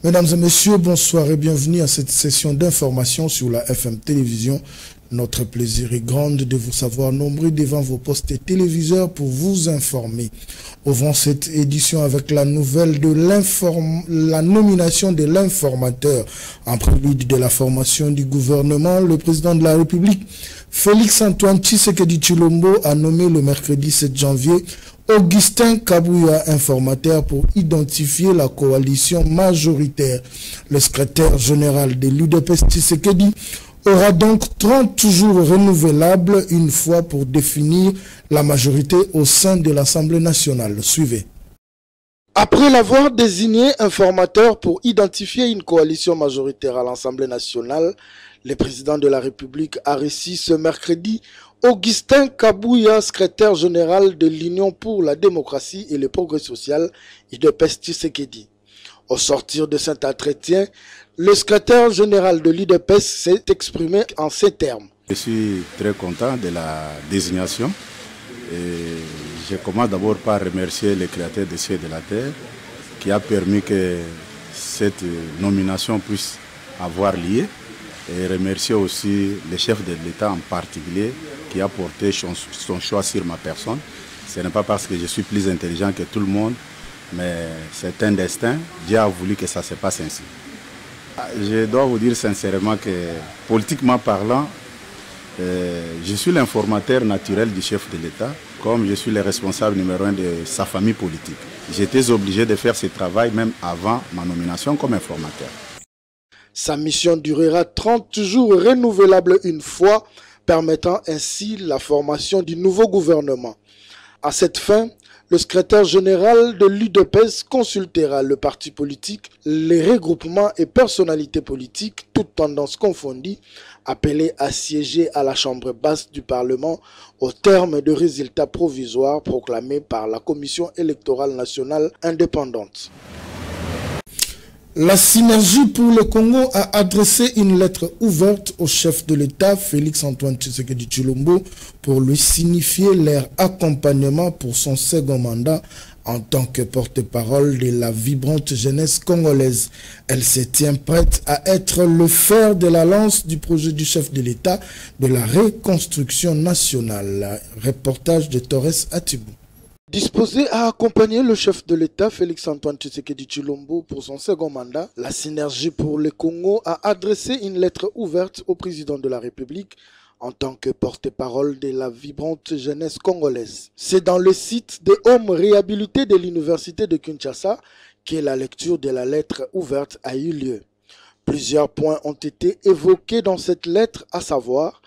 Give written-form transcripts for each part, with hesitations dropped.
Mesdames et messieurs, bonsoir et bienvenue à cette session d'information sur la FM Télévision. Notre plaisir est grand de vous savoir nombreux devant vos postes et téléviseurs pour vous informer. Ouvrons cette édition avec la nouvelle de la nomination de l'informateur. En prélude de la formation du gouvernement, le président de la République, Félix-Antoine Tshisekedi Tshilombo, a nommé le mercredi 7 janvier Augustin Kabouya, informateur, pour identifier la coalition majoritaire. Le secrétaire général de l'UDPS Tshisekedi aura donc 30 jours renouvelables une fois pour définir la majorité au sein de l'Assemblée nationale. Suivez. Après l'avoir désigné informateur pour identifier une coalition majoritaire à l'Assemblée nationale, le président de la République a reçu ce mercredi Augustin Kabouya, secrétaire général de l'Union pour la démocratie et le progrès social, UDPS Tshisekedi. Au sortir de cet entretien, le secrétaire général de l'UDPS s'est exprimé en ces termes. Je suis très content de la désignation et je commence d'abord par remercier le créateur des cieux et de la terre qui a permis que cette nomination puisse avoir lieu, et remercier aussi le chef de l'État en particulier qui a porté son choix sur ma personne. Ce n'est pas parce que je suis plus intelligent que tout le monde, mais c'est un destin. Dieu a voulu que ça se passe ainsi. Je dois vous dire sincèrement que, politiquement parlant, je suis l'informateur naturel du chef de l'État, comme je suis le responsable numéro 1 de sa famille politique. J'étais obligé de faire ce travail même avant ma nomination comme informateur. Sa mission durera 30 jours renouvelables une fois, permettant ainsi la formation du nouveau gouvernement. À cette fin, le secrétaire général de l'UDPS consultera le parti politique, les regroupements et personnalités politiques, toutes tendances confondues, appelés à siéger à la Chambre basse du Parlement au terme de résultats provisoires proclamés par la Commission électorale nationale indépendante. La Synergie pour le Congo a adressé une lettre ouverte au chef de l'État, Félix-Antoine Tshisekedi Tshilombo, pour lui signifier leur accompagnement pour son second mandat en tant que porte-parole de la vibrante jeunesse congolaise. Elle se tient prête à être le fer de la lance du projet du chef de l'État de la reconstruction nationale. Reportage de Torres Atibou. Disposé à accompagner le chef de l'État, Félix-Antoine Tshisekedi Tshilombo, pour son second mandat, la Synergie pour le Congo a adressé une lettre ouverte au président de la République en tant que porte-parole de la vibrante jeunesse congolaise. C'est dans le site des hommes réhabilités de l'université de Kinshasa que la lecture de la lettre ouverte a eu lieu. Plusieurs points ont été évoqués dans cette lettre, à savoir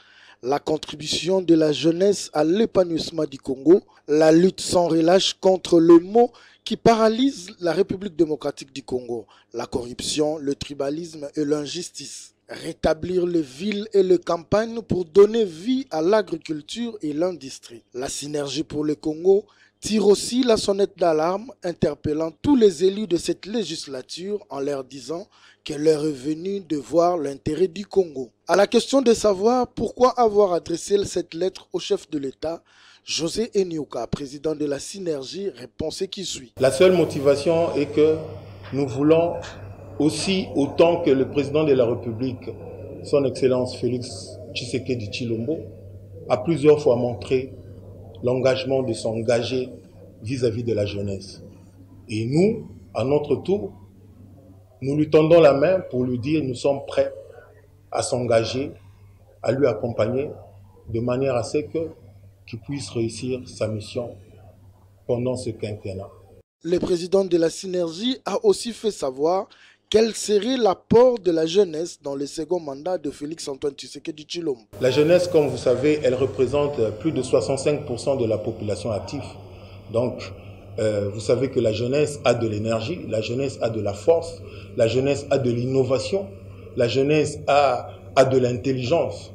la contribution de la jeunesse à l'épanouissement du Congo, la lutte sans relâche contre le mot qui paralyse la République démocratique du Congo, la corruption, le tribalisme et l'injustice. Rétablir les villes et les campagnes pour donner vie à l'agriculture et l'industrie. La Synergie pour le Congo tire aussi la sonnette d'alarme, interpellant tous les élus de cette législature en leur disant que leur est venu de voir l'intérêt du Congo. À la question de savoir pourquoi avoir adressé cette lettre au chef de l'État, José Enyuka, président de la Synergie, répond ce qui suit. La seule motivation est que nous voulons aussi, autant que le président de la République, son Excellence Félix Tshisekedi Tshilombo, a plusieurs fois montré l'engagement de s'engager vis-à-vis de la jeunesse. Et nous, à notre tour, nous lui tendons la main pour lui dire que nous sommes prêts à s'engager, à lui accompagner, de manière à ce qu'il puisse réussir sa mission pendant ce quinquennat. Le président de la Synergie a aussi fait savoir quel serait l'apport de la jeunesse dans le second mandat de Félix-Antoine Tshisekedi Tshilombo. La jeunesse, comme vous savez, elle représente plus de 65% de la population active. Donc, vous savez que la jeunesse a de l'énergie, la jeunesse a de la force, la jeunesse a de l'innovation, la jeunesse a de l'intelligence.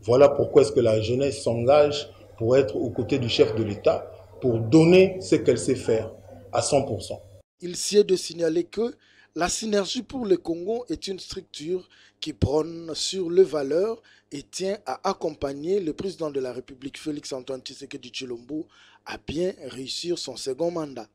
Voilà pourquoi est-ce que la jeunesse s'engage pour être aux côtés du chef de l'État, pour donner ce qu'elle sait faire à 100%. Il s'y est de signaler que la Synergie pour le Congo est une structure qui prône sur les valeurs et tient à accompagner le président de la République Félix-Antoine Tshisekedi Tshilombo à bien réussir son second mandat.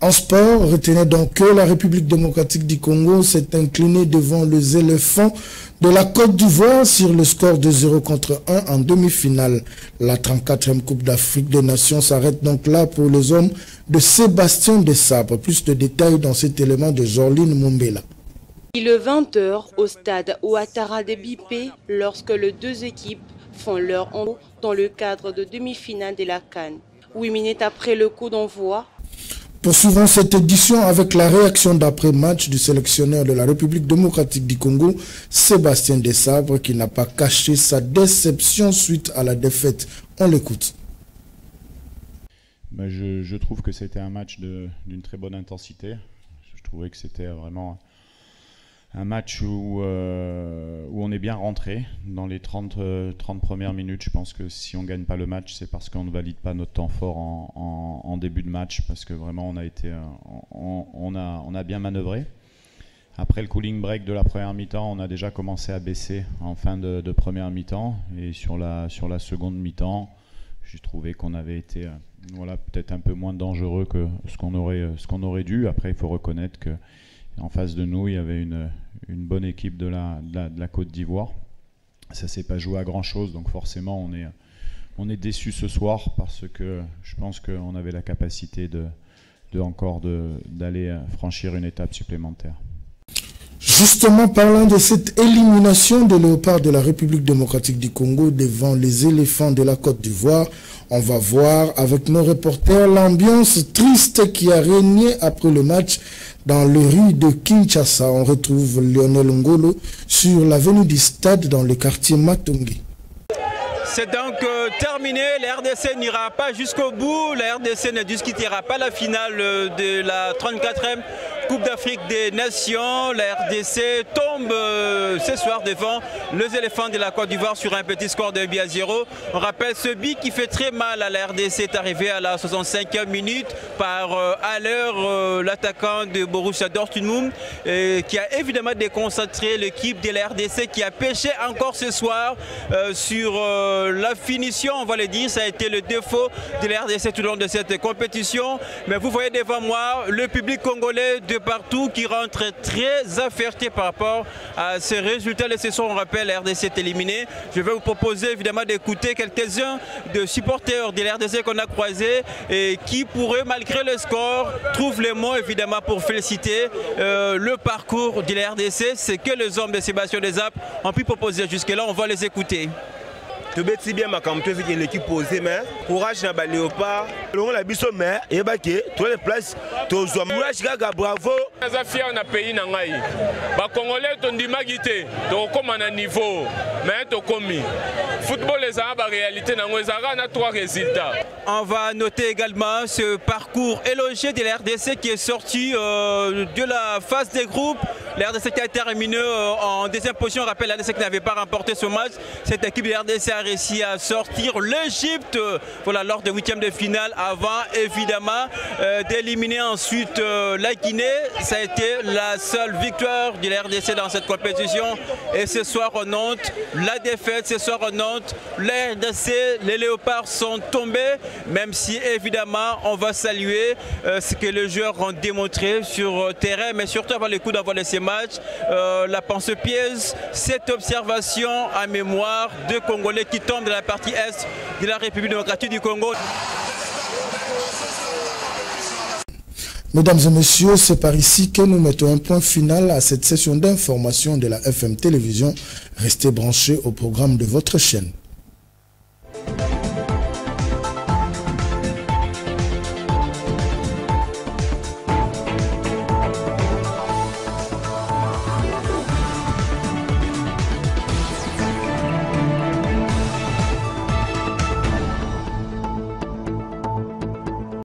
En sport, retenez donc que la République démocratique du Congo s'est inclinée devant les éléphants de la Côte d'Ivoire sur le score de 0-1 en demi-finale. La 34e Coupe d'Afrique des Nations s'arrête donc là pour les hommes de Sébastien Desabre. Plus de détails dans cet élément de Jorline Mumbela. Il est 20h au stade Ouattara de Bipé lorsque les deux équipes font leur entrée dans le cadre de demi-finale de la CAN. 8 minutes après le coup d'envoi, poursuivons cette édition avec la réaction d'après-match du sélectionneur de la République démocratique du Congo, Sébastien Desabre, qui n'a pas caché sa déception suite à la défaite. On l'écoute. Je trouve que c'était un match d'une très bonne intensité. Je trouvais que c'était vraiment un match où on est bien rentré dans les 30 premières minutes. Je pense que si on ne gagne pas le match, c'est parce qu'on ne valide pas notre temps fort en début de match, parce que vraiment on a bien manœuvré. Après le cooling break de la première mi-temps, on a déjà commencé à baisser en fin de première mi-temps, et sur la seconde mi-temps, j'ai trouvé qu'on avait été peut-être un peu moins dangereux que ce qu'on aurait dû. Après, il faut reconnaître que en face de nous, il y avait une bonne équipe de la Côte d'Ivoire. Ça ne s'est pas joué à grand-chose, donc forcément, on est déçu ce soir, parce que je pense qu'on avait la capacité d'aller franchir une étape supplémentaire. Justement, parlant de cette élimination des léopards de la République démocratique du Congo devant les éléphants de la Côte d'Ivoire, on va voir avec nos reporters l'ambiance triste qui a régné après le match dans les rues de Kinshasa. On retrouve Lionel Ngolo sur l'avenue du Stade dans le quartier Matongi. C'est donc terminé, la RDC n'ira pas jusqu'au bout, la RDC ne discutera pas la finale de la 34e Coupe d'Afrique des Nations. La RDC tombe ce soir devant les éléphants de la Côte d'Ivoire sur un petit score de 1-0. On rappelle ce but qui fait très mal à la RDC est arrivé à la 65e minute par Haller, l'attaquant de Borussia Dortmund, qui a évidemment déconcentré l'équipe de la RDC qui a pêché encore ce soir sur la finition, on va le dire. Ça a été le défaut de la RDC tout au long de cette compétition. Mais vous voyez devant moi le public congolais de partout qui rentre très affairé par rapport à ces résultats de ce soir. On rappelle, la RDC est éliminée. Je vais vous proposer évidemment d'écouter quelques-uns de supporters de la RDC qu'on a croisés et qui pourraient, malgré le score, trouvent les mots évidemment pour féliciter le parcours de la RDC. C'est que les hommes de Sébastien Desabre ont pu proposer jusque-là. On va les écouter. Tu bêtis bien ma campagne que l'équipe posée, mais courage n'a pas léopard. On a biso mais et baké tous les places tous courage gaga bravo. Azafia on a pays nangai. Ba congolais ton dimagité, to comme un niveau, mais to commis. Football les a ba réalité nango ezara na 3 résultats. On va noter également ce parcours élogieux de la RDC qui est sorti de la phase des groupes. La RDC qui a terminé en deuxième position. On rappelle la RDC qui n'avait pas remporté ce match. Cette équipe de la RDC a réussi à sortir l'Égypte lors des 8e de finale avant évidemment d'éliminer ensuite la Guinée. Ça a été la seule victoire de la RDC dans cette compétition. Et ce soir on note la défaite. Ce soir on note la RDC, les léopards sont tombés, même si évidemment on va saluer ce que les joueurs ont démontré sur terrain, mais surtout avant le coup d'envoi de ces matchs, la pensée pièce, cette observation en mémoire de Congolais qui tombent de la partie est de la République démocratique du Congo. Mesdames et messieurs, c'est par ici que nous mettons un point final à cette session d'information de la FM Télévision. Restez branchés au programme de votre chaîne.